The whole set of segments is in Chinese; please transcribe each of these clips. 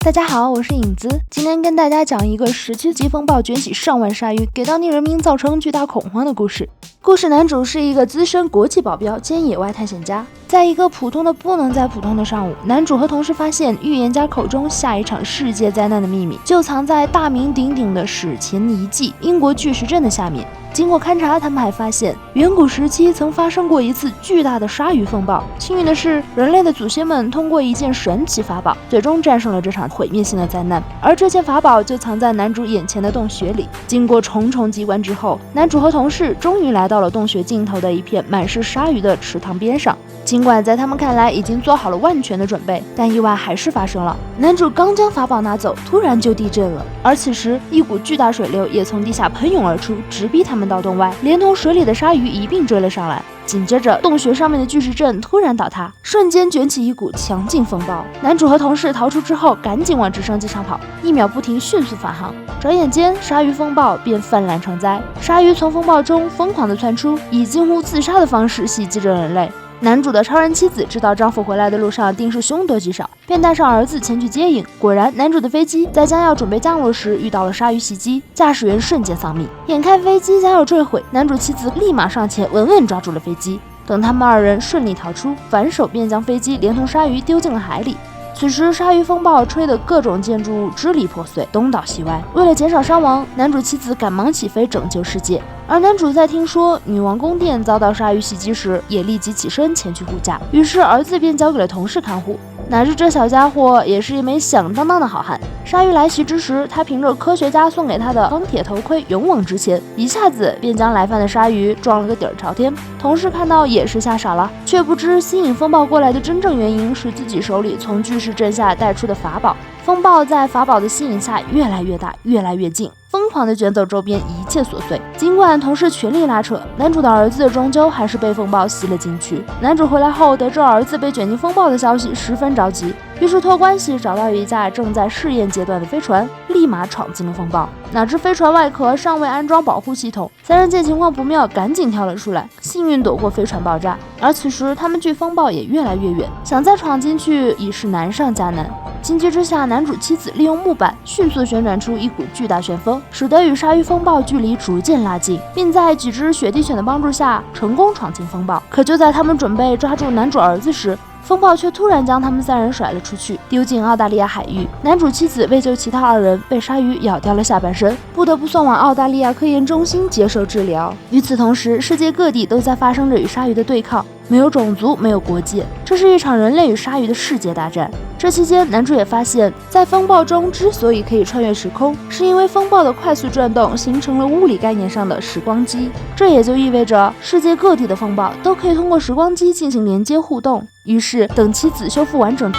大家好，我是影子，今天跟大家讲一个17级风暴卷起上万鲨鱼，给当地人民造成巨大恐慌的故事。故事男主是一个资深国际保镖兼野外探险家。在一个普通的不能再普通的上午，男主和同事发现预言家口中下一场世界灾难的秘密就藏在大名鼎鼎的史前遗迹英国巨石阵的下面。经过勘察，他们还发现远古时期曾发生过一次巨大的鲨鱼风暴。幸运的是，人类的祖先们通过一件神奇法宝，最终战胜了这场毁灭性的灾难。而这件法宝就藏在男主眼前的洞穴里。经过重重机关之后，男主和同事终于来到了洞穴尽头的一片满是鲨鱼的池塘边上。尽管在他们看来已经做好了万全的准备，但意外还是发生了。男主刚将法宝拿走，突然就地震了。而此时，一股巨大水流也从地下喷涌而出，直逼他们到洞外，连同水里的鲨鱼一并追了上来。紧接着，洞穴上面的巨石阵突然倒塌，瞬间卷起一股强劲风暴。男主和同事逃出之后，赶紧往直升机上跑，一秒不停，迅速返航。转眼间，鲨鱼风暴便泛滥成灾，鲨鱼从风暴中疯狂地窜出，以近乎自杀的方式袭击着人类。男主的超人妻子知道丈夫回来的路上定是凶多吉少，便带上儿子前去接应。果然，男主的飞机在将要准备降落时遇到了鲨鱼袭击，驾驶员瞬间丧命。眼看飞机将要坠毁，男主妻子立马上前稳稳抓住了飞机。等他们二人顺利逃出，反手便将飞机连同鲨鱼丢进了海里。此时，鲨鱼风暴吹得各种建筑物支离破碎，东倒西歪。为了减少伤亡，男主妻子赶忙起飞拯救世界。而男主在听说女王宫殿遭到鲨鱼袭击时，也立即起身前去护驾。于是儿子便交给了同事看护。哪知这小家伙也是一枚响当当的好汉。鲨鱼来袭之时，他凭着科学家送给他的钢铁头盔勇往直前，一下子便将来犯的鲨鱼撞了个底儿朝天。同事看到也是吓傻了，却不知吸引风暴过来的真正原因是自己手里从巨石阵下带出的法宝。风暴在法宝的吸引下越来越大，越来越近，疯狂地卷走周边一切琐碎。尽管同事全力拉扯，男主的儿子终究还是被风暴吸了进去。男主回来后得知儿子被卷进风暴的消息，十分着急，于是托关系找到一架正在试验阶段的飞船，立马闯进了风暴。哪知飞船外壳尚未安装保护系统，三人见情况不妙，赶紧跳了出来，幸运躲过飞船爆炸。而此时他们距风暴也越来越远，想再闯进去已是难上加难。情急之下，男主妻子利用木板迅速旋转出一股巨大旋风，使得与鲨鱼风暴距离逐渐拉近，并在几只雪地犬的帮助下成功闯进风暴。可就在他们准备抓住男主儿子时，风暴却突然将他们三人甩了出去，丢进澳大利亚海域。男主妻子为救其他二人，被鲨鱼咬掉了下半身，不得不送往澳大利亚科研中心接受治疗。与此同时，世界各地都在发生着与鲨鱼的对抗，没有种族，没有国界，这是一场人类与鲨鱼的世界大战。这期间，男主也发现，在风暴中之所以可以穿越时空，是因为风暴的快速转动形成了物理概念上的时光机。这也就意味着，世界各地的风暴都可以通过时光机进行连接互动。于是，等妻子修复完整。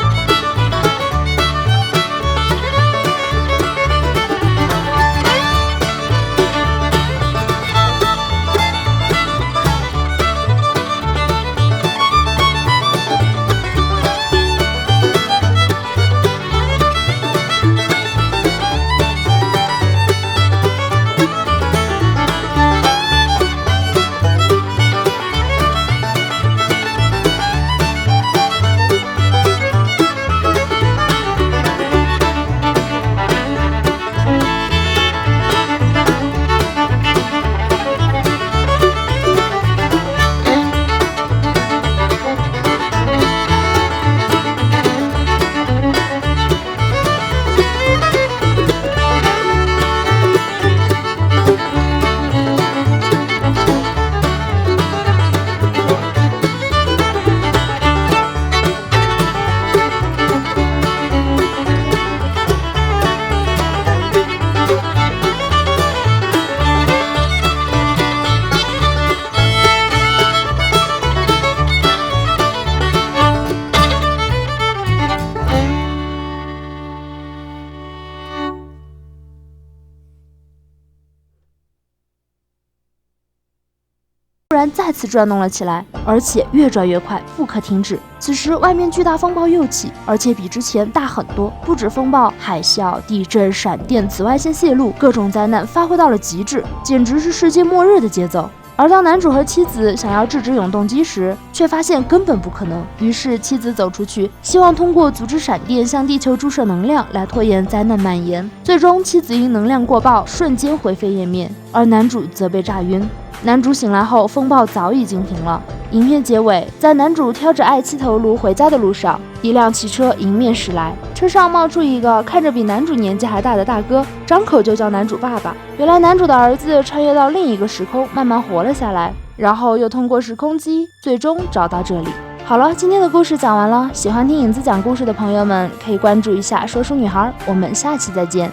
突然再次转动了起来，而且越转越快，不可停止。此时外面巨大风暴又起，而且比之前大很多。不止风暴、海啸、地震、闪电、紫外线泄露，各种灾难发挥到了极致，简直是世界末日的节奏。而当男主和妻子想要制止永动机时，却发现根本不可能。于是妻子走出去，希望通过组织闪电向地球注射能量来拖延灾难蔓延。最终，妻子因能量过爆，瞬间灰飞烟灭，而男主则被炸晕。男主醒来后，风暴早已经停了。影片结尾，在男主挑着爱妻头颅回家的路上，一辆汽车迎面驶来，车上冒出一个看着比男主年纪还大的大哥，张口就叫男主爸爸。原来男主的儿子穿越到另一个时空，慢慢活了下来，然后又通过时空机，最终找到这里。好了，今天的故事讲完了。喜欢听影子讲故事的朋友们，可以关注一下说书女孩，我们下期再见。